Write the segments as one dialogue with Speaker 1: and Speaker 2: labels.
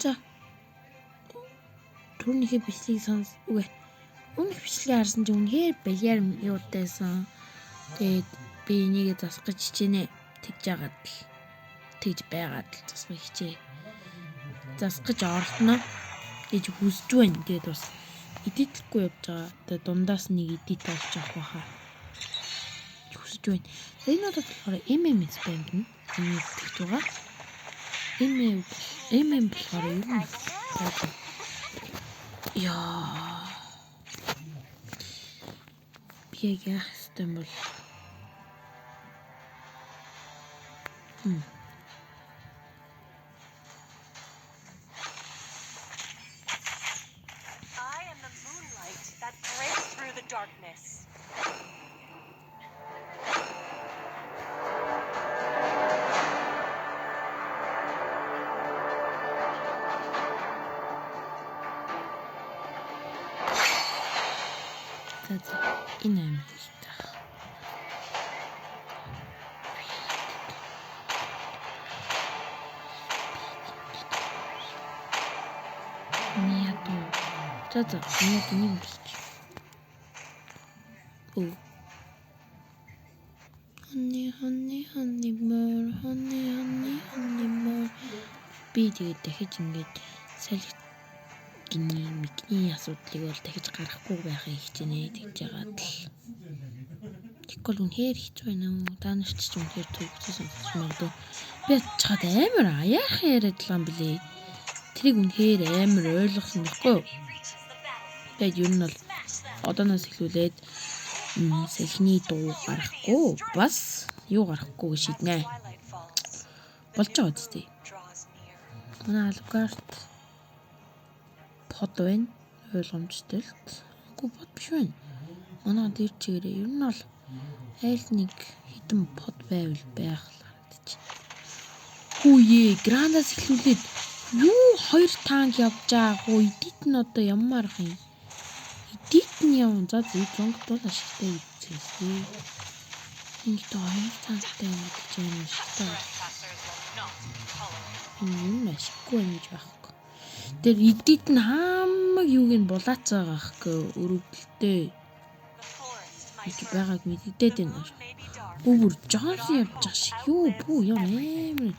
Speaker 1: За. Түүнийхээ бичлэгийг сонс. Үгүй. Өмнөх бичлэгийг харсан чинь үнэхээр баяр юутайсан. Тэгээд би энийг засах гэж хичээнэ. Тэгж байгаад л засах хичээ. Засах гэж оролдоно гэж хүсэж байна. Тэгээд бас эдитлэхгүй явж байгаа. Тэгээд дундаас нэг эдит олж авах байхаа. Хүсэж байна. Энэ удаад болохоор MMS банд нь энийг тэгж байгаа. MM болохоор юу юм? Яа. Би яг яах юм бол
Speaker 2: I am the moonlight that breaks through the darkness.
Speaker 1: Энэ юм хэлдэг. Мияту. Мияту нэг болчих. Оо. Honey more. Би тэгээд дахиж ингэж салхи гиний асуудлыг бол дахиж гарахгүй байхыг хичээнэ тэгж яагаад л. Тэгвэл үнэхээр хэцүү байна уу? Та нарт ч үнэхээр төгссөн магадгүй. Би чад амар аяах яриад л юм блэ. Тэрийг үнэхээр амар ойлгосон байхгүй юу? Тэгээд юу нь бол одооноос эхлүүлээд салхины дуу гарахгүй бас юу гарахгүй шийднэ. Болж байгаа үстэй. Манай алгарт под байна. Ойлгомжтой л. Үгүй под биш байна. Манай дээр чигээрээ ер нь бол айл нэг хитэн под байвал байх л харагдаж байна. Хүүе, грандаас эхлүүлээд юу 2 танк явж байгаа хөө эдит нь одоо ямар арга юм? Эдит нь явна. За зонг бол ашигтай үзээсэй. Ингээд 2 танктай юм гэж байна шүү дээ. Энэ ашиггүй юм гэж байхгүй. Тэр эдит нь хамаг юуг нь булаацаа гахгүй өрөвдөлтэй. Их байгааг мэддээд байна. Бүр Джонсон явж байгаа шиг юу бүү юм амар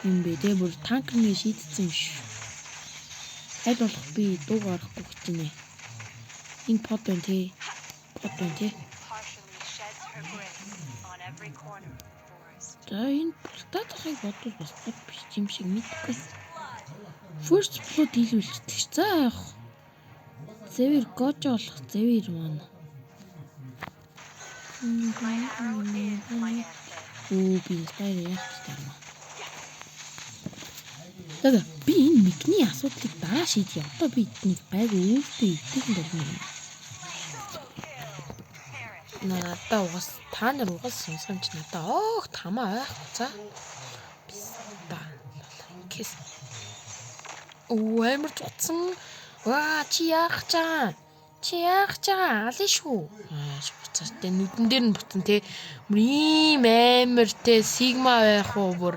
Speaker 1: юм бэ те бүр танкны шийдсэн юм шүү. Аль болох би дуу гарахгүй гэж байна. Энэ под байна те. За энэ бултаахыг бодвол бас под биш юм шиг мэдгүй. First blood хийлүүлчих. За яах. Зэвэр гож болох зэвэр маань. Би спайр яах гэж байна. Тэгээд би энэ микний асуудлыг дараа шийдье. Одоо би эднийг гайгүй өвдөө өвдөх юм байна. Надаа угаас та нар угаас сонсгон ч надаа оох тамаа байхгүй за. Биста. Кис. Амар цуцсан. Ваа чи яах чаа? Алин шүү. Шуцаас тэ нүдэн дээр нь бутсан те. Ийм амар те сигма байх уу бүр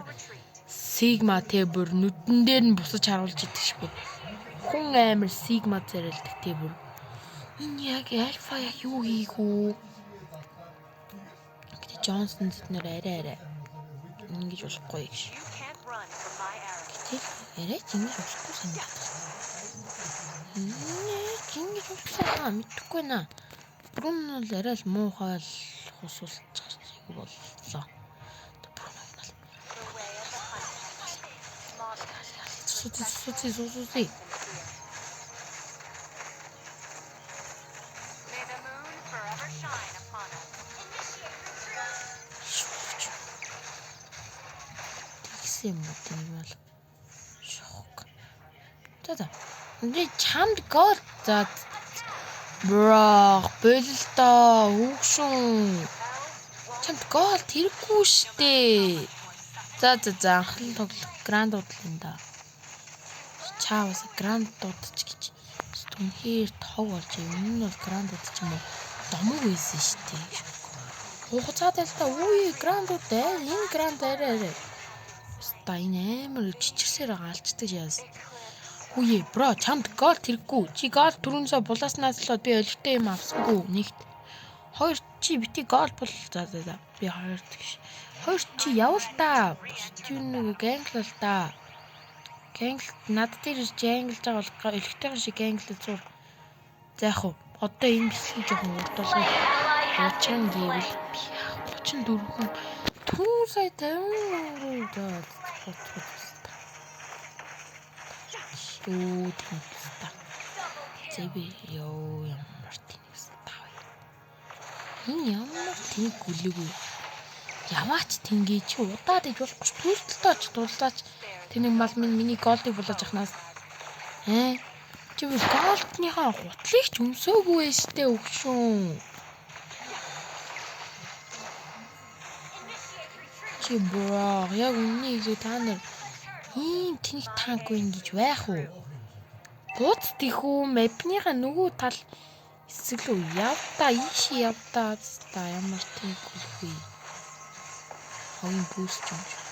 Speaker 1: сигма те бүр нүдэн дээр нь бусаж харуулж идэг шүү. Хүн амар сигма зэрэлдэг те бүр. Энэ яг альфа яг юу хийх үү? Гэтэ Джонсон зэтнэр арай ингэж болохгүй гэж. Гэтэ арай ингэж болохгүй санагдав. Ингэж болохсаа мэдхгүй наа. Бүрэн нь арай л муухай л хусуулж байгаа боллоо. Сути. Тэгсэн юм бол шок. За. Энд чамд гол за бро боллоо үгшүн. Чамд гол тэргүй штэ. За анхлын тоглох гранд удлаа. Чаавс гранд дуудчих гэж. Үнэхээр тов болж юм. Энэ бол гранд дууд ч юм уу? Домог байсан штэ. Хугацаатай л та үе гранд удаа. Энэ гранд арай. Ста энэ амар чичгсээр алчдаг яас. Хүүе, бро, чамд гол тэрэггүй. Чи гол түрүүнсээ булааснаас л би олигтой юм авсангүй. Нэгт. Хоёр чи бити гол бол за. Би хоёр тэгш. Хоёр чи явал та. Бусд юу нэг гангл л да. Гангл над дээр ирж англж байгаа бол олигтойгоо шиг англд зур. За яг уу. Одоо энэ бисгийн жоохон урдуулгыг уучран гэвэл 34 хүн түн сая 50 даа. Оо тэгста. Зэби ёо ямар тэнэгс тав. Энэ ямар тэнэг гүлээгүй. Яваач тэнгээ чи удаад иж болохгүй ш төрөлтөө ч дулаач тэнэг мал миний голдыг булааж ахнаас. Чи голдныхаа хутлыг ч өмсөөгүй штэ өгшүүн. Чи бро яг үнний илүү та нар ийм тэнэг танкгүй ингэж байх уу? Бууц тийхүү мэпнийхаа нөгөө тал эсэглүү явта ийш явта ямар тэнэг гүлгүй. Хавын бүүст юм шиг.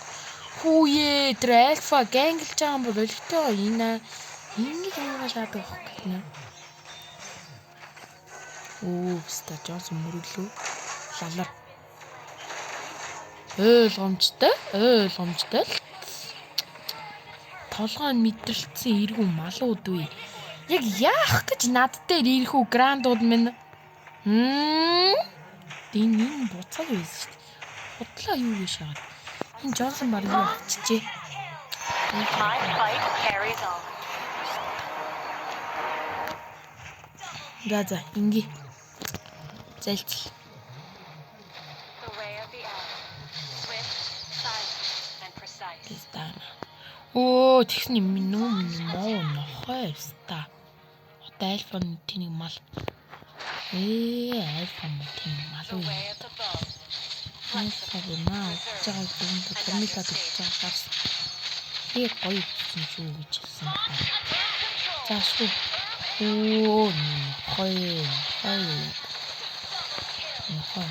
Speaker 1: Хүүе тэр альфа гэнгэлж байгаа юм бол өлтөө энэ ингэж хангалтаад байх гэнэ. Оо ста Джонсон мөрөглөө лалар. Ойлгомжтой л. Толгой нь мэдрэлцсэн эргүү малууд үе. Яг яах гэж над дээр ирэх үү грандууд минь. Энэ буцаад байсан шүү дээ. Худлаа юу вэ шагаад. Энэ Джонсон баг юу авчижээ. За ингээ. Зэлцэл. Оо тэгсний минь моо нохой ста. Одоо альфон тэнэг мал. Альфон тэнэг мал уу. Альфа наа жааг дүнд томилаад өгч байгаас. Би гоё гэсэн шүү гэж хэлсэн байна. За шүү. Оо нохой. Нохой.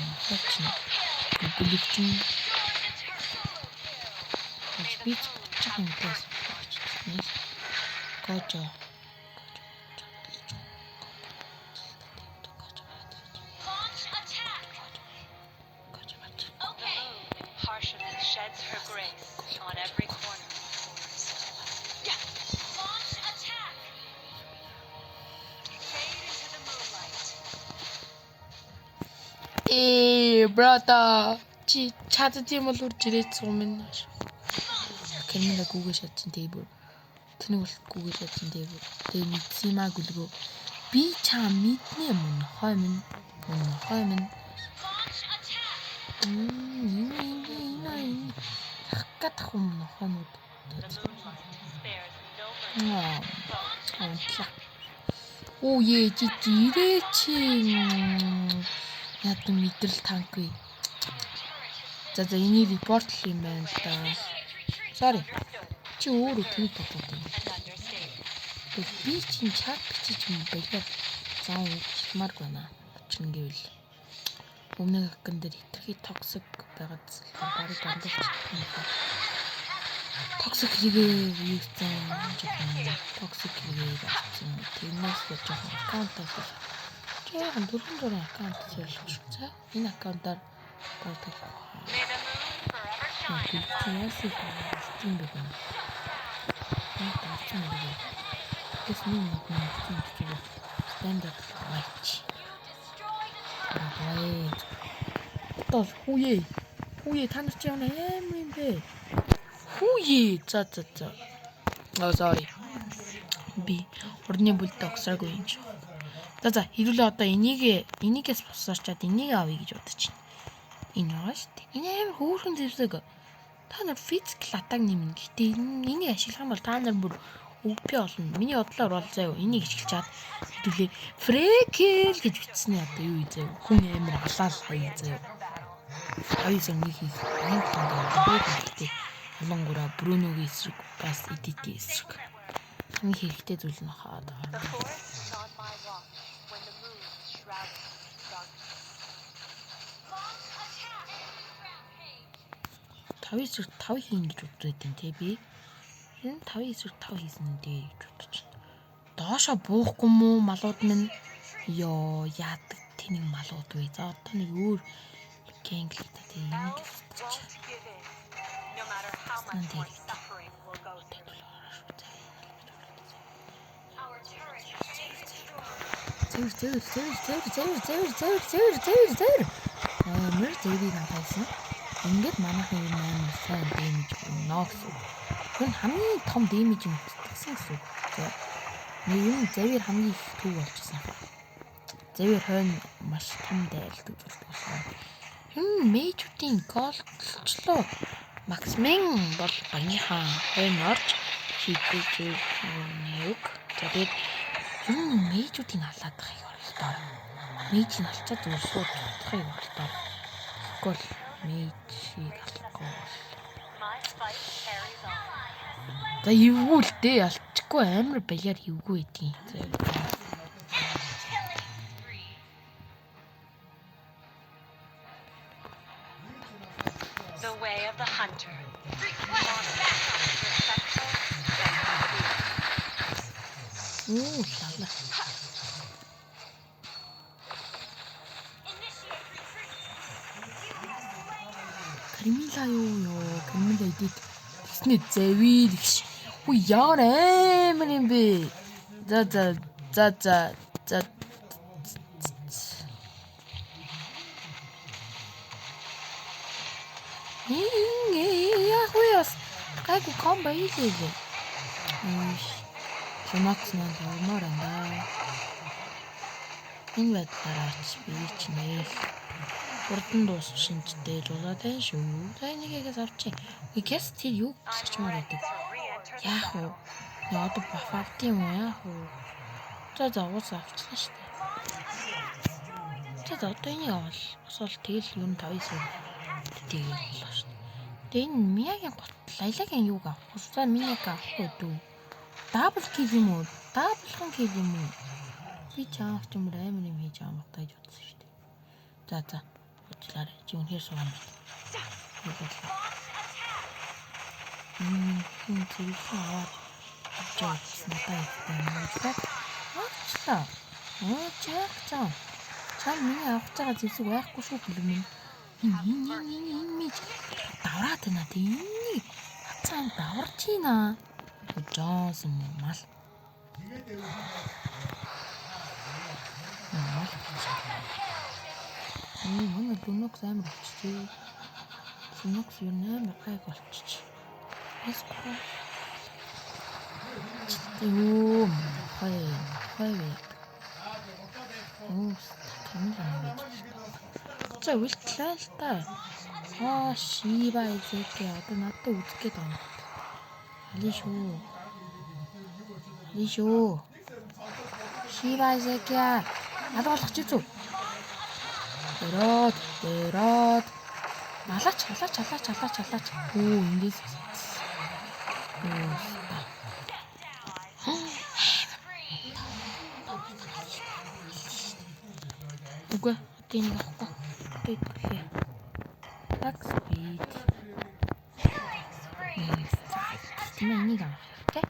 Speaker 1: Гүлэгчин. Би чахан тест хийчихсэн. Гожо. Брата чи чаддсан бол үрж ирээд сумын. Кэмнэ гүүгээ шатсан тэйбэр. Тэнийг бол гүүгээ шатсан тэйбэр. Тэгээ мэдсиймаа гүлгөө. Би чам мэднэ мөн хой минь. Хакат хум нохонууд. Оо е чи ирээч. Яд мэдрэл танкгүй. За энийг репорт л юм байна да. Sorry. Чи өөрөө тэнэг бодоод байна. Би чинь чат бичиж юм байлаа. Заа уучмаар байна. Учир нь гэвэл өмнө аккаунт дээр хитрхи токсик байгаад барыг андуулж чадсан. Токсик хийгээ юусан жоохон токсик хийгээ авсан. Тэрнээс л жоохон аккаунтаас жоохон дөрвөн аккаунт зөвлөсөн. Энэ аккаунтаар болдог. Яасан юм бэ? Стандарт вайч. Хүүе та нар чи яана юм бэ? Хүүе за. Sorry. Би урдны бүлд огсаагүй юм шиг. За хэрүүлээ одоо энийгээс босоочаад энийг авъя гэж бодож байна. Энэ байгаа шүү дээ. Энэ амар хөөрхөн зэвсэг. Та нар физикл атак нэмнэ. Гэтэ энийг ашиглах юм бол та нар бүр өвпи болно. Миний бодлоор бол заяа энийг ашиглаад хэдүүлээ фрэкэл гэж бичснээ одоо юу вэ заяа. Хүн амар халаал хаяа заяа. Хаяасан нэг хийх. Энэ гэдэг Улангура Брүногийн эсрэг бас эдитийн эсрэг. Хамгийн хэрэгтэй зүйл нь хаад байгаа. Тавь хийн гэж боддог юм те би. Энэ 5 хийсэн дээ гэж бодож байна. Доошо буухгүй мүү малууд минь. Йоо яадаг тэнийг малууд вэ? За одоо нэг өөр гэнглэтэй тийм нэг
Speaker 2: Don't give in. No matter how much more suffering will go through. Our turret is destroyed.
Speaker 1: Мөр зэврийг авсан. Ингээд манайхан юм амар сайн дэмэж өгнө гэсэн. Тэр хамгийн том дэмэж юм гэсэн гэсэн. Нэг юм зэвэр хамгийн их төв болчихсон. Зэвэр хойно маш том дайлт үзүүлсэн. Мэйжүүдийн голчлоо Максмен бол багийнхаа хойно орж шийдэж нэг. За тэгээд мэйжүүдийн алаад байхыг болтой. Мэйжийг алчаад зүгээр сууд болохыг болтой. Гол мэйжийг алахгүй. За эвгүй л дээ алчихгүй амар баяар эвгүй байдгийн.
Speaker 2: The way of the hunter.
Speaker 1: Лала. Кримила юу кримила идэх тэгснэ зэвэр гэж. Үгүй яар амар юм бэ. За. Яах вэ бас гайгүй комбо хийлээ. Макс маань нормоор байна. Энэ байдлаараач би ч нэх хурдан дуусчихсан ч дээж болоо тань шүү. За энийгээс авчи. Гэс тэр юу гисчмаар байдаг. Яах вэ? Одоо баф авдсан юм яах вэ? За уус авчлаа шүү дээ. За одоо энийг авал. Бас бол тэгэл юм 5 эсвэл тэгэл болоо шүү дээ. Тэгээ энэ Миягийн гот Лайлагийн юуг авах вэ? За Мияг авахгүй дүү. Дабл кил юм уу? Даблхан кил юм уу? Би чаах ч юм амар юм хийж байгаа юм гэж бодсон шүү дээ. За. Бодлоо. Чи үнээр сууна. Зэрэгхэн аваад авчихсан надаа ихтэй. Аачлаа. Чаах. Чам миний авах цагаа зэвсэг байхгүй шүү гэх юм. Энэ мэж давраад байна тий. Энийг хацаан даварч ийна. Жонсон мал. Манай дүнок амар болчихжээ. Дүнок юу нээр гайг болчих. Эсгүй. Юу хай. Камера гэж. За үлдлээ л та. Шиба эзэкэ одоо надад үзэх гээд байна. Лишүү. Шиба эзэкэ. Надад болох ч зү. Дөрөөд. Халаач. Эндээс. Үгүй тийм байхгүй. Тэтгэе. Такс бит. Энийг авах. Окей.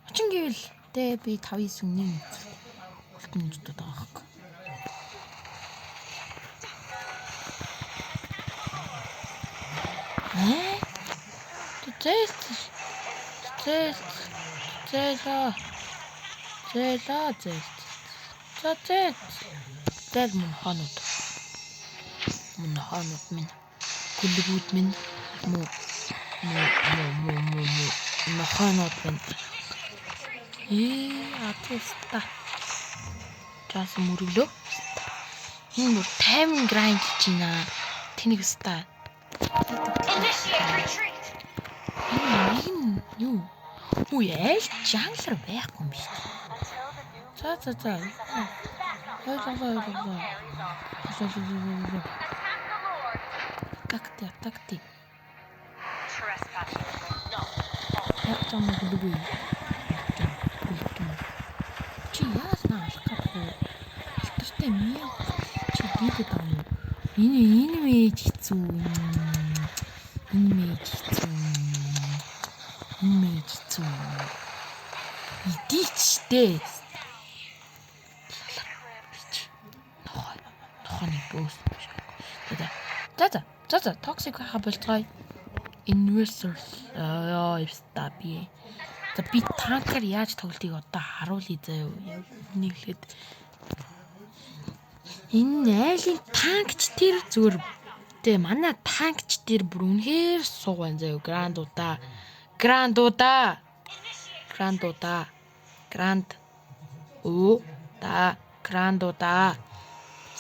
Speaker 1: Очин гэвэл тэ би 5-9 үнийн үлдэнжтэй байгаа хэрэг. Зэл мөн ханууд минь гүлгүүд минь муу ханууд минь атуста жаас мөрөглөө энэ бүр тайм грайнд хийж байна тэнийг өста юу яаш жанглар байхгүй юм биш. За. Такти. Яг том гүлгүй. Чи яаснаа алхахгүй. Алтартай мия чи дийд таам. Энэ мэж хэцүү. Энэ мэж хэцүү. Идичтэй. Нохоны бөөс. За токсик хаха болцгой. Inversor явста би. За би танкер яаж тоглодгийг одоо харуулъя заяа. Яг нэглээд энэ айлын танкч тэр зүгээр тэ манай танкч тэр бүр үнэхээр суу байна заяа. Грандуда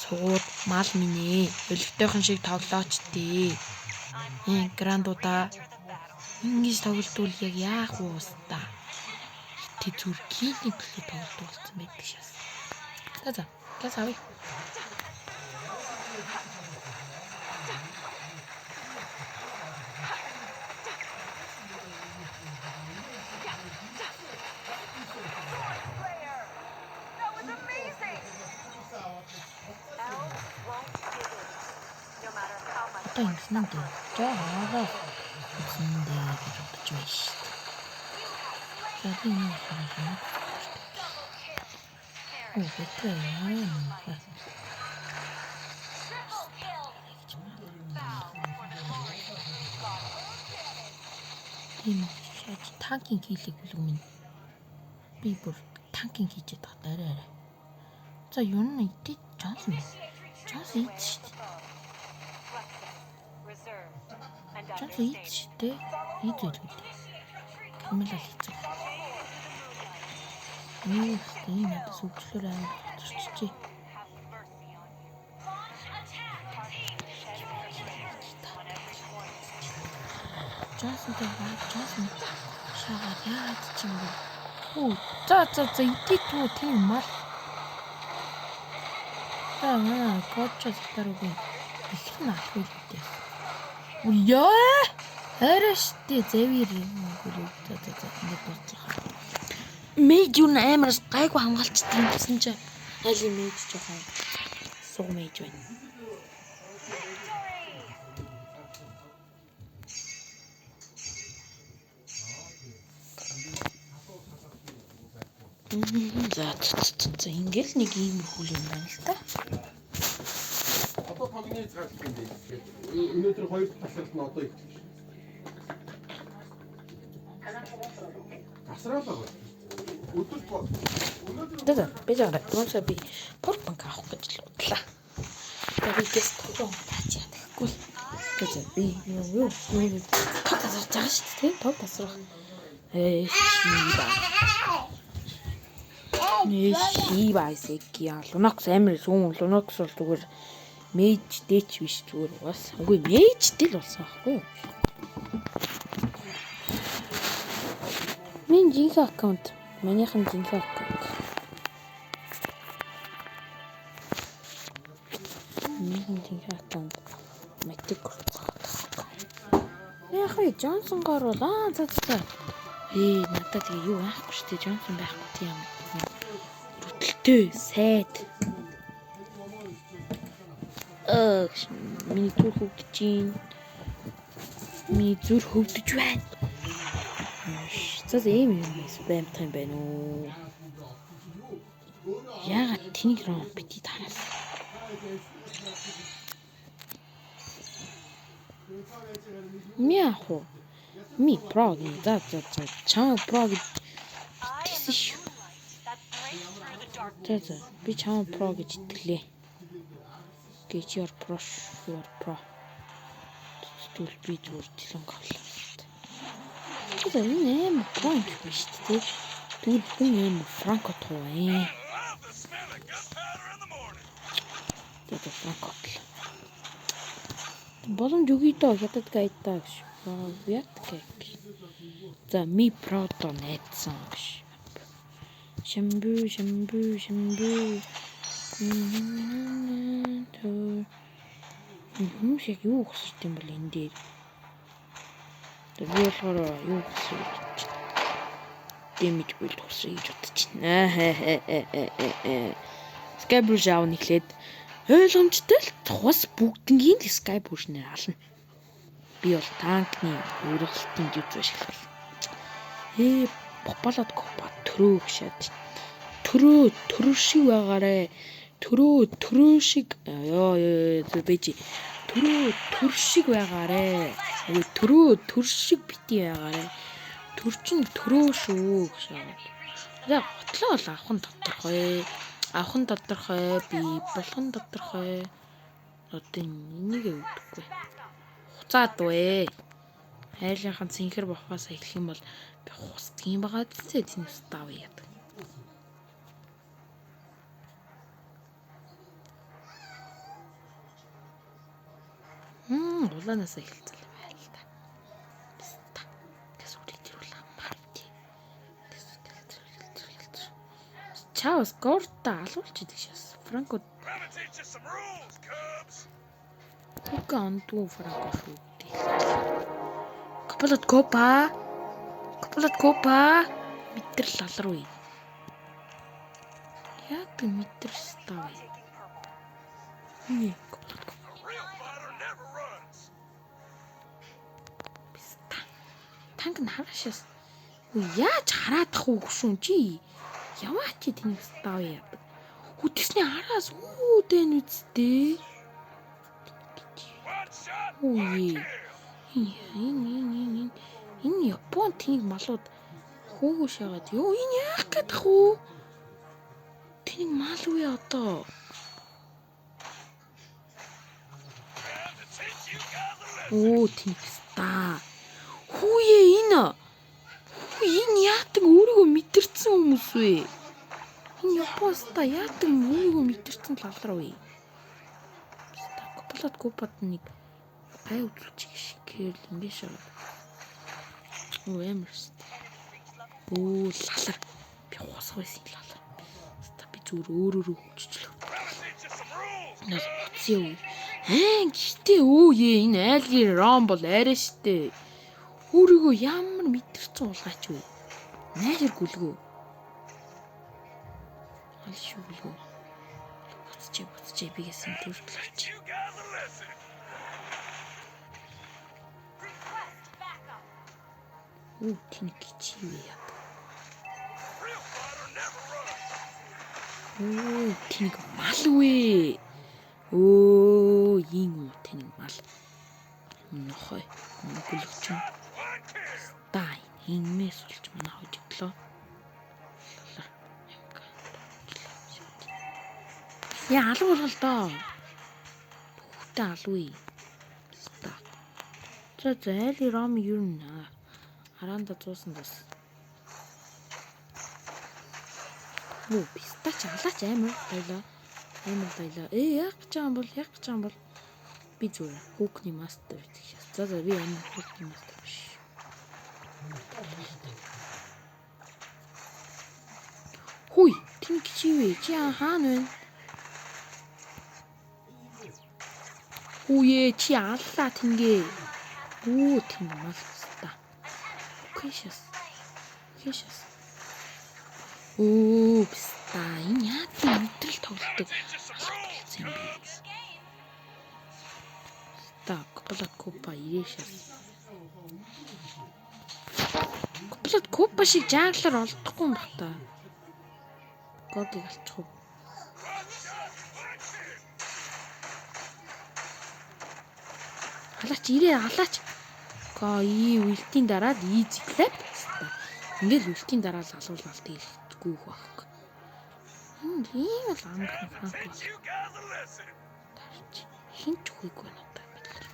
Speaker 1: сууд мал минь өлегтойхон шиг тоглооч дээ. Грандуда ингэж тоглолтвол яг яах вэ уста? Тэ зүр кинийг төлөө тоглолт болсон байдаг шээс. За газ авъя. Одоо ингэсэн дээ. Жаа. Үсэндээ гэж бодож байна шүү дээ. За би нэг хараа. Бэтээ яа. Тийм шаж танкинг хийлэг бүлэг минь. Би бүр танкинг хийжээд байгаа арай. За юу нэг идэж Джонсон идэж шүү дээ. Джонсон идэж шүү дээ. Идэж үү. Камила хийчих. Тийм надад сүглээр амар төрчихжээ. Джонсон шагаад яагаад ч юм бэ? За идэж үү тийм мал. Коч старууг их наахгүй л дээ. Яа! Араштай зэвэр гүрээ за ингэ болчихоо. Мэйж юу амар гайгүй хамгаалчдаг гэсэн чинь айлын мэйж жоохон суг мэйж байна. За ингээл нэг ийм хүл юм байна л та.
Speaker 3: Одоо тоглоны цаас юм дээ. Өнөөдөр хоёр тасалт нь одоо их. Тасраалаа.
Speaker 1: Өдөр би жаа гонсоо би портбанк авах гэж л бодлаа. Тэгээд тоглоом таач ядахгүй. Тэгээд би юу тасарч байгаа шүү дээ. Тасрах. Шибайсеки Linux амар сүүн Linux бол зүгээр мэж дэч биш зүгээр бас үгүй мэжтэй л болсон байхгүй юу? Миний жинхэнэ аккаунт манийхан жинхэнэ аккаунт. Миний жинхэнэ аккаунт матик болцоо. Яг хөө Джонсон гоор бол за надад тэгээ юу аахгүй шүү дээ. Джонсон байхгүй тийм юм. Рүтэлтэй сайд. Миний зүр хөвдөж байна. Миний зүр хөвдөж байна. За ийм юм спам тайм байна уу? Яагаад тэнийг ром бити тараас? Мяхо. Ми прог. За чам прог. Тэсш. За би чам прог гэж итгэлээ. Get your pro. Түл би зүгээр телефон горлоо. За энэ юм франк биш дээ. Түл хүн юм франко тоо. Тэгээд франко. Боломж өгье доо хятад гайдаа гэж. Яг гэх. За ми прото найдсан гэж. Шамбу. Шиг юу хүсэж юм бол энэ дээр. Тэр болохоор юу хүсэж дэмэж бүл хүсэж гэж бодож байна. Skybrush аав нэхлээд ойлгомжтой л тус бүгднгийн л Skybrush-нээр ална. Би бол танкны өргөлтөнд юуж ашиглах. Бополоод копат. төрөө гшаад. Төрөө шиг байгаарэ. Төрөө шиг бэж. Төр шиг байгаарэ. Төр шиг бити байгаарэ. Төр чин төрөө шүү гшаад. За готлоо бол авах нь тодорхой, би болох нь тодорхой. Одоо энийг өгдөггүй. Хуцаад вэ. Айлынхан цэнхэр бохоос эхлэх юм бол би хусдаг юм байгаа зү тэнэс тав яд. Улаанаас эхэлцэл байл та. Биста. Тэс үргэлжлүүл хамаарч. Чаус горта алуулж идэг шээс. Франко. Ука анту Франко шүү. Капалат копа. Метр лалруу. Яг метр став. Танк наашаас яаж хараадах уу гүшүүн чи яваа чи тэнийс тав яа. Хүтсний араас үүдэн үсттэй. Үе. Энэ Япон тэнэг малууд хөөгөө шагаад ёо энэ яах гэдэг вэ? Тэнэг мал үе одоо. Тэнэгста. Хүүе энэ яатан өөрийгөө мэдэрсэн хүмүүс вэ? Энэ Япоста яатан өөрийгөө мэдэрсэн лалраа вэ? Копалат копад нэг гай үзүүлчих шиг ингэ шаа. Эмэрс. Лалар. Би хусах байсан лалар. Би зүгээр өөрөөрөө хүччлээ. Нацээ. Гişтэй энэ айлгийн ром бол арай штэ. Өөрийгөө ямар мэдэрсэн улгаач вэ? Найр гүлгөө. Аль шүү гүлгөө. Буцчээ бигээс юм төрөлч. Тэнэг чи яа. Тэнэг мал вэ. Ийм тэнэг мал. Нохой. Гүлгч. Тай. Инмээс олж манай хожигдлоо. Яа алуу бол доо. Хүүхдээ алуу. За зайли ром юу нэ. Хараанда 100 дас. Пистач алаач амар байлаа. Яг гэж байгаа бол би зүгээр хүүхний мастер гэдэг шээ. За би амар хүүхний мастер биш. Хүй, тэнэг чи вэ? Чи хаана вэ? Хүүе, чи аллаа тэнгээ. Тэнэг малста. Кэшэс. Пста, энэ яа мэдрэл тоглодог. Алхсан юм би. Копалат копа ирэшээс. Копалат копа шиг жааглаар олдохгүй юм бах та. Гогыг алчих уу? Алаач. Үлтийн дараад ийзэглээ. Ингээл үлтийн дараа л алуулалт хийхгүй байх. Ийм л амархан франко. Хинч үгүй надад мэдлэр.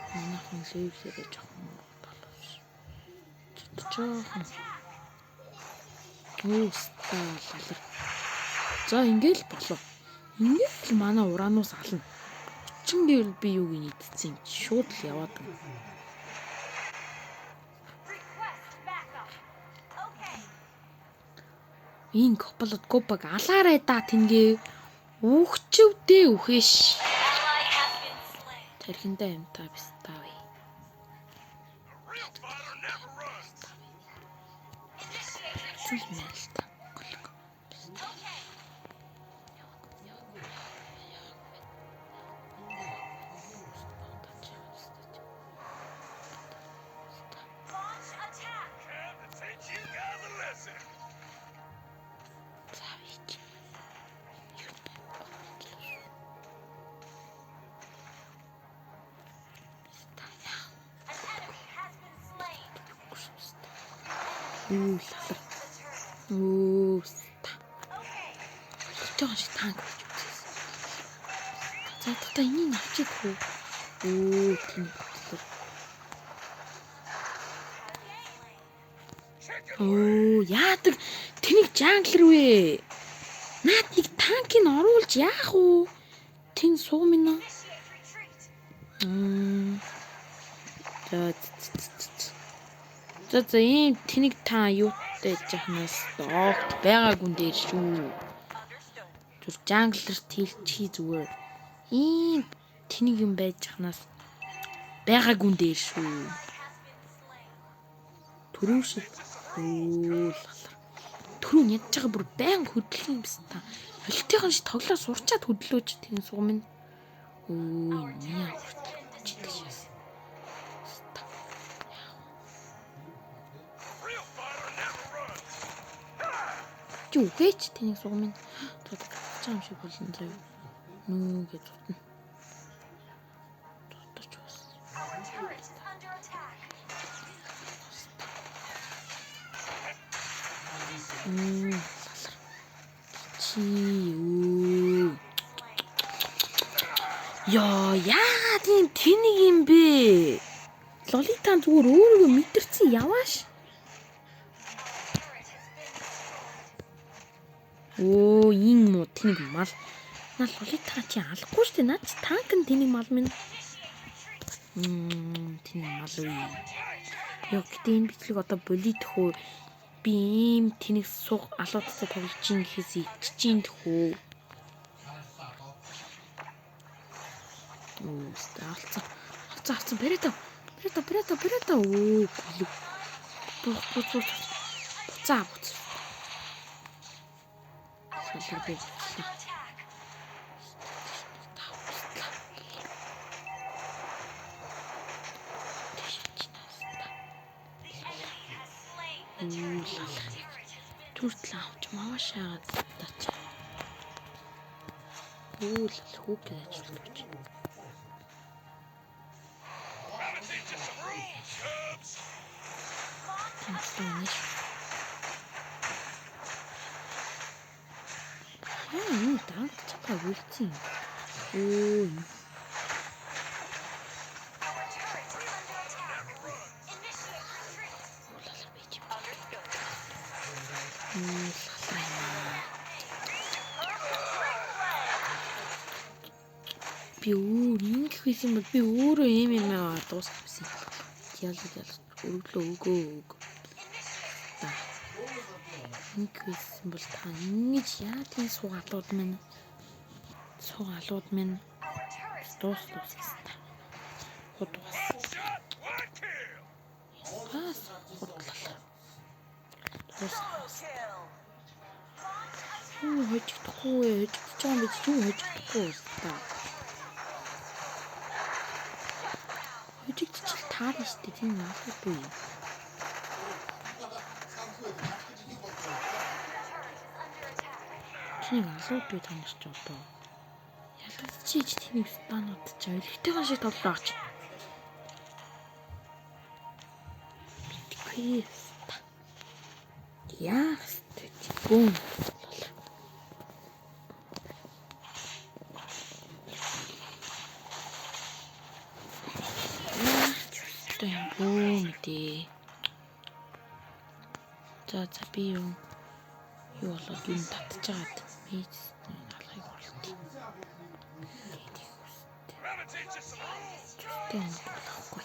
Speaker 1: Манайхан левлэрэ жоохон боловч. Жоохон. Лалар. За ингээл болов. Ингээл манай ураанаас ална. 30 гэвэл би юуг нийтцсэн юм. Шууд л яваад гэнэ. Энэ копалат копаг алаарай да тэнгээ. Үхчвдээ үхэш. Тэрхэндээ юм та бистаа вэ. Цэлмэлт. Лалар. Оо. Тэгтээ шиг танк гэж үзсэн. За та энийг авчиж хөө. Оо тийм бодлоо. Оо яадаг тэнийг жанглер вэ? Наад нэг танкийг оруулж яах вэ? Тэн суумина. За ийм тэнийг та юутай жахнаас доогт байгаагүй дээр шүү. Зүр жанглер тэлчи зүгээр. Ийм тэнийг юм байж жахнаас байгаагүй дээр шүү. Төрөө шиг. Оо лалар. Төрөө нь ядж байгаа бүр байн хөдлөх юм биш та. Олтойгоо ш тоглоо сурчаад хөдлөөч тэн суумын. Оо яа хүртэл чидэх шээс. Юу гэж тэнийг суумын. Тодорч юм шиг болно заяа. Нүү гэж утна. Тодорч бас. Чи юу. Яа тийм тэнийг юм бэ? Лолитан зүгээр өөрийгөө мэдэрсэн явааш. Оо ин муу тэнийг мал. Наа лолитан чи алахгүй штэ наад чи танк нь тэнийг мал минь. Тэнийг мал уу. Яа гэдэг энэ бичлэг одоо болит хөө. Би ийм тэнийг суг алуудтай тоглож ийн гэхээс иччихин тхөө. Оо стаалцаа. Хацаа бэрэтэ. Оо гүлэг. Буцаа. Салбар бий. Түртэл авч маашаагаад таач. Үл хүүг гэж ажиллаж. Танцлаач. Танк чапаа үлдсэн. Оо. Би ингэх байсан бол би өөрөө юм дуусгасан. Ял өргөлөө өгөө. Ингэх байсан бол та ингэж яа тийм суугалууд минь дууссан та. Худгаас. Худлаа. Хожигдохгүй ч юм биш юу хожигдохгүй та. Хожигдчихл таарна штэ тийм юм. Чиний алууд би таньж одоо. Ялцчиж тийм станууд ч өлегтэйгэн шиг тоглооч. Битгүй. Яах вэ? Бүүн. За би юу болоод юм татчихад мэж алхахыг хүрлээ. Тэм болохгүй.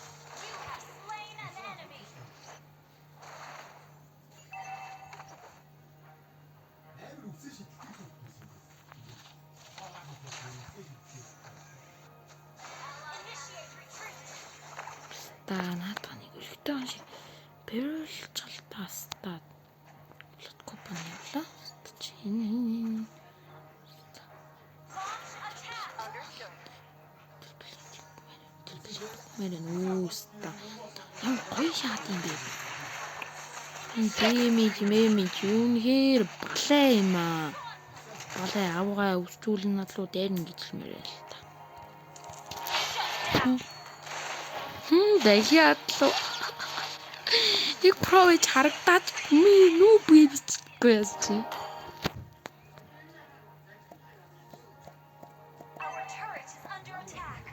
Speaker 1: Наатаны өргөтэй он шиг бэрэлж тастаад копон явлаа. Чин. Мэрэн ууста. Яа гоё шат юм бэ? Мэмич юунхээр балаа юм аа. Балаа авгаа өсчүүлэн надлуу дайрна гэж хэлмээрээ л та. Дахиад лу. Нэг про гэж харагдаад нүү би бичихгүй ясч.
Speaker 2: Our turret is under attack.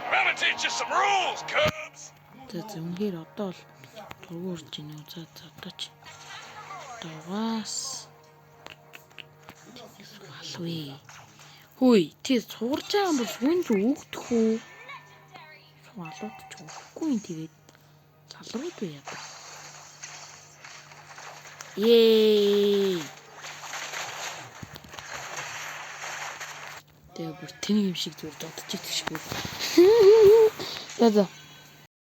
Speaker 4: I'm gonna teach you some rules, cubs.
Speaker 1: За зөвхөн одоо л дургуурж ийн үү. За одооч. Дагаас алвэ. Хөөе, тий сурж байгаа юм бол хүнд өгдөх үү? Алууд ч өгөхгүй юм тэгээд залрууд бай яа. Ее. Тэгээ бүр тэний юм шиг зүгээр додчих тийшгүй. За за.